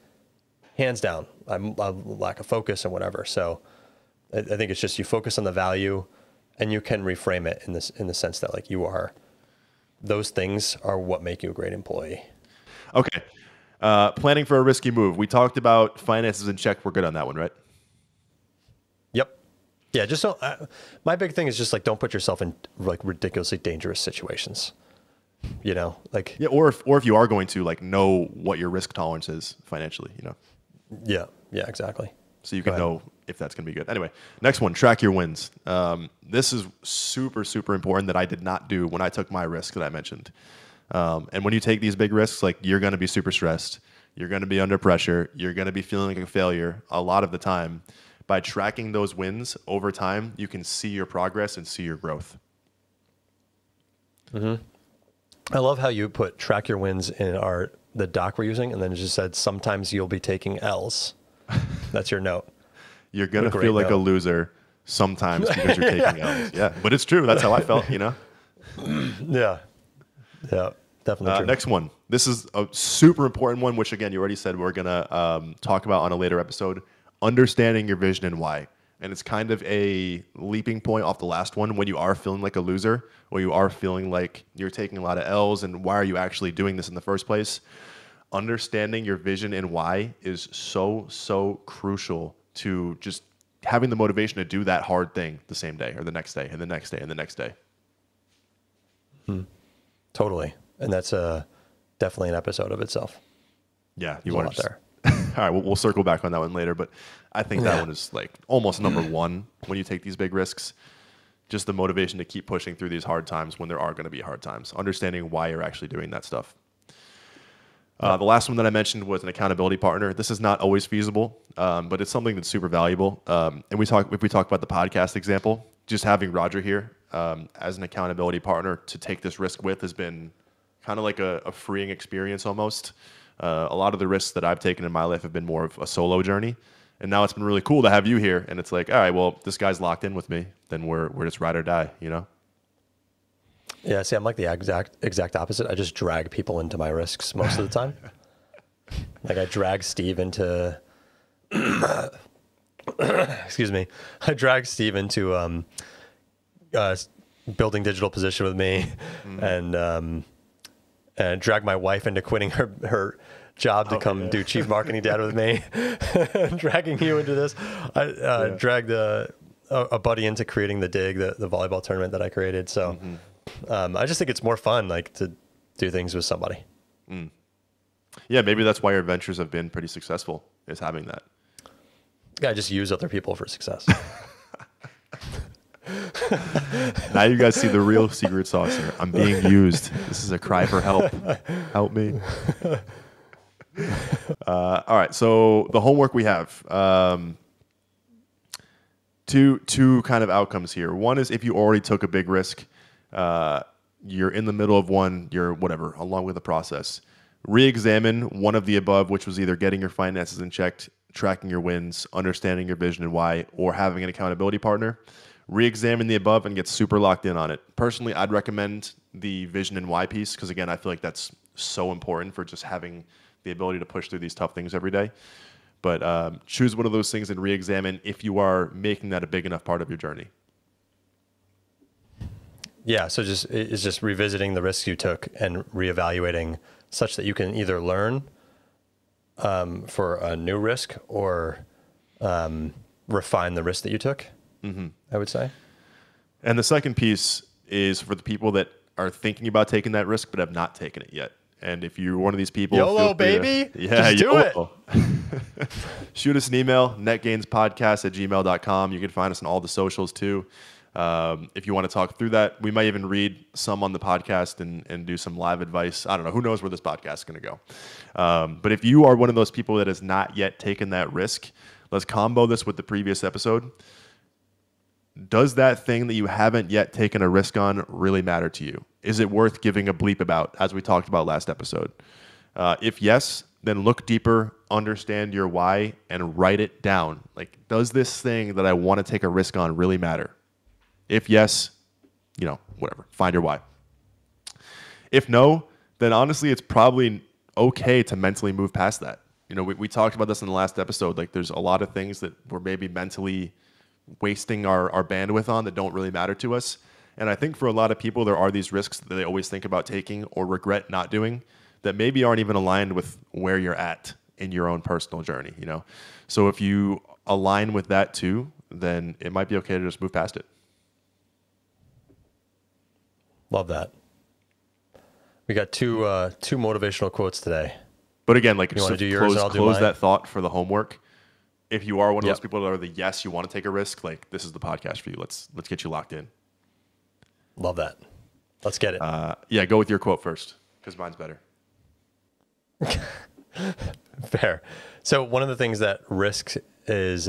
hands down, I lack of focus and whatever. So I think it's just, you focus on the value, and you can reframe it in the sense that, like, those things are what make you a great employee. Okay. Planning for a risky move. We talked about finances in check. We're good on that one, right? Yep. Yeah. Just my big thing is just, like, don't put yourself in, like, ridiculously dangerous situations. Like, yeah. Or if you are going to, like, know what your risk tolerance is financially, Yeah. Yeah. Exactly. So you can know if that's going to be good. Anyway, next one, track your wins. This is super, super important that I did not do when I took my risk that I mentioned. And when you take these big risks, like, you're going to be super stressed. You're going to be under pressure. You're going to be feeling like a failure a lot of the time. By tracking those wins over time, you can see your progress and see your growth. Mm-hmm. I love how you put track your wins in the doc we're using, and then it just said, sometimes you'll be taking L's. That's your note. You're going to feel like a loser sometimes because you're taking L's. Yeah, but it's true. That's how I felt, Yeah. Yeah, definitely true. Next one. This is a super important one, which, again, you already said we're going to talk about on a later episode. Understanding your vision and why. And it's kind of a leaping point off the last one when you are feeling like a loser, or you are feeling like you're taking a lot of L's, and why are you actually doing this in the first place? Understanding your vision and why is so, so crucial to just having the motivation to do that hard thing the same day, or the next day, and the next day, and the next day. Totally. And that's definitely an episode of itself. Yeah, There's you a want lot to there. All right, we'll circle back on that one later, but I think that one is like almost number one when you take these big risks. Just the motivation to keep pushing through these hard times when there are going to be hard times. Understanding why you're actually doing that stuff. The last one that I mentioned was an accountability partner. This is not always feasible, but it's something that's super valuable. And if we talk about the podcast example, just having Roger here as an accountability partner to take this risk with has been kind of like a freeing experience almost. A lot of the risks that I've taken in my life have been more of a solo journey. And now it's been really cool to have you here. And it's like, all right, well, this guy's locked in with me. Then we're just ride or die, you know? Yeah, see, I'm like the exact opposite. I just drag people into my risks most of the time. Like I drag Steve into, excuse me, I drag Steve into building digital position with me, and drag my wife into quitting her job to come do chief marketing dad with me, dragging you into this. I dragged a buddy into creating the dig, the volleyball tournament that I created. So I just think it's more fun, like to do things with somebody. Yeah, maybe that's why your ventures have been pretty successful, is having that. Yeah, I just use other people for success. Now you guys see the real secret sauce here. I'm being used. This is a cry for help. Help me. All right, so the homework we have, two kind of outcomes here. One is if you already took a big risk, you're in the middle of one, you're whatever, along with the process. Re-examine one of the above, which was either getting your finances in check, tracking your wins, understanding your vision and why, or having an accountability partner. Re-examine the above and get super locked in on it. Personally, I'd recommend the vision and why piece because, again, I feel like that's so important for just having the ability to push through these tough things every day. But choose one of those things and re-examine if you are making that a big enough part of your journey. Yeah, so it's just revisiting the risks you took and reevaluating such that you can either learn for a new risk or refine the risk that you took, I would say. And the second piece is for the people that are thinking about taking that risk but have not taken it yet. And if you're one of these people, YOLO, baby. Just do YOLO. Shoot us an email, netgainspodcast@gmail.com. You can find us on all the socials too. If you want to talk through that, we might even read some on the podcast and do some live advice. I don't know. Who knows where this podcast is going to go. But if you are one of those people that has not yet taken that risk, let's combo this with the previous episode. Does that thing that you haven't yet taken a risk on really matter to you? Is it worth giving a bleep about, as we talked about last episode? If yes, then look deeper, understand your why, and write it down. Like, does this thing that I want to take a risk on really matter? If yes, whatever, find your why. If no, then honestly, it's probably okay to mentally move past that. We talked about this in the last episode. Like, there's a lot of things that we're maybe mentally wasting our bandwidth on that don't really matter to us. And I think for a lot of people, there are these risks that they always think about taking or regret not doing that maybe aren't even aligned with where you're at in your own personal journey, So if you align with that too, then it might be okay to just move past it. Love that. We got two motivational quotes today. But again, like, you want to do yours and I'll do mine? Close that thought for the homework. If you are one of those people that are the yes, you want to take a risk, like, this is the podcast for you. Let's get you locked in. Love that. Let's get it. Yeah, go with your quote first because mine's better. Fair. So one of the things that risk is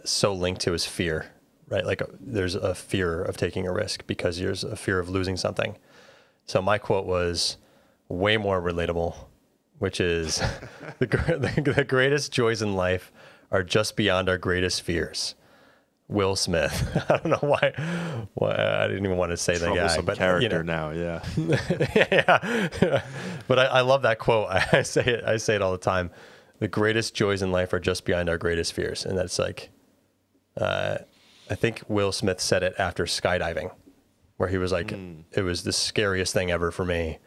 so linked to is fear, right? Like there's a fear of taking a risk because there's a fear of losing something. So my quote was way more relatable, which is the greatest joys in life are just beyond our greatest fears. Will Smith. I don't know why I didn't even want to say the guy, but character now, yeah. yeah. But I love that quote. I say it all the time. The greatest joys in life are just beyond our greatest fears, and that's like, I think Will Smith said it after skydiving, where he was like, it was the scariest thing ever for me,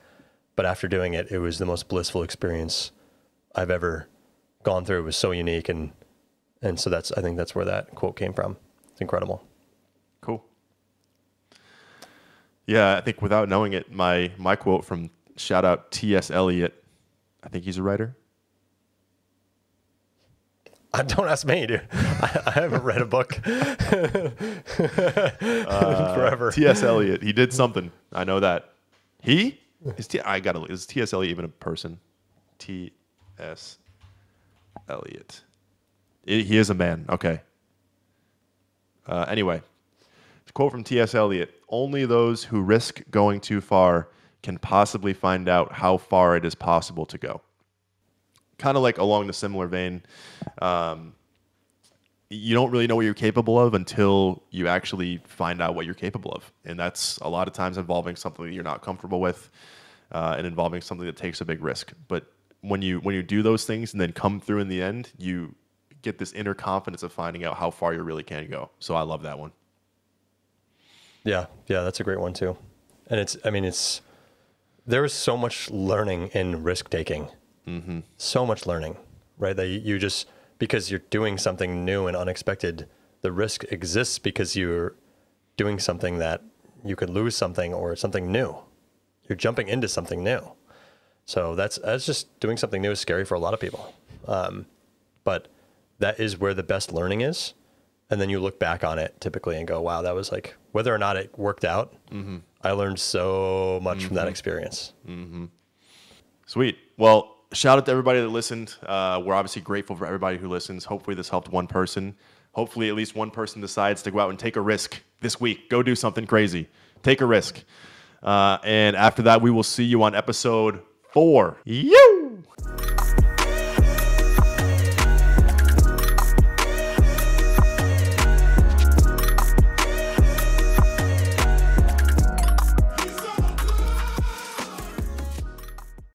but after doing it, it was the most blissful experience I've ever gone through. It was so unique, and so I think that's where that quote came from. It's incredible. Cool. Yeah, I think without knowing it, my quote from shout out T.S. Eliot, I think he's a writer. Don't ask me, dude. I haven't read a book forever. T.S. Eliot, he did something. I know that. Is T.S. Eliot even a person? T.S. Eliot. He is a man. Okay. Anyway, quote from T.S. Eliot: "Only those who risk going too far can possibly find out how far it is possible to go." Kind of like along the similar vein, you don't really know what you're capable of until you actually find out what you're capable of. And that's a lot of times involving something that you're not comfortable with and involving something that takes a big risk. But when you do those things and then come through in the end, you get this inner confidence of finding out how far you really can go. So I love that one. Yeah, that's a great one too. And there's so much learning in risk taking. Mm-hmm. So much learning, right? That you just, because you're doing something new and unexpected, the risk exists because you're doing something that you could lose something or something new. You're jumping into something new. So that's just doing something new is scary for a lot of people. But that is where the best learning is. And then you look back on it typically and go, wow, that was like, whether or not it worked out, I learned so much from that experience. Sweet. Well, shout out to everybody that listened. We're obviously grateful for everybody who listens. Hopefully this helped one person. Hopefully at least one person decides to go out and take a risk this week. Go do something crazy. Take a risk. And after that, we will see you on episode 4. Yo!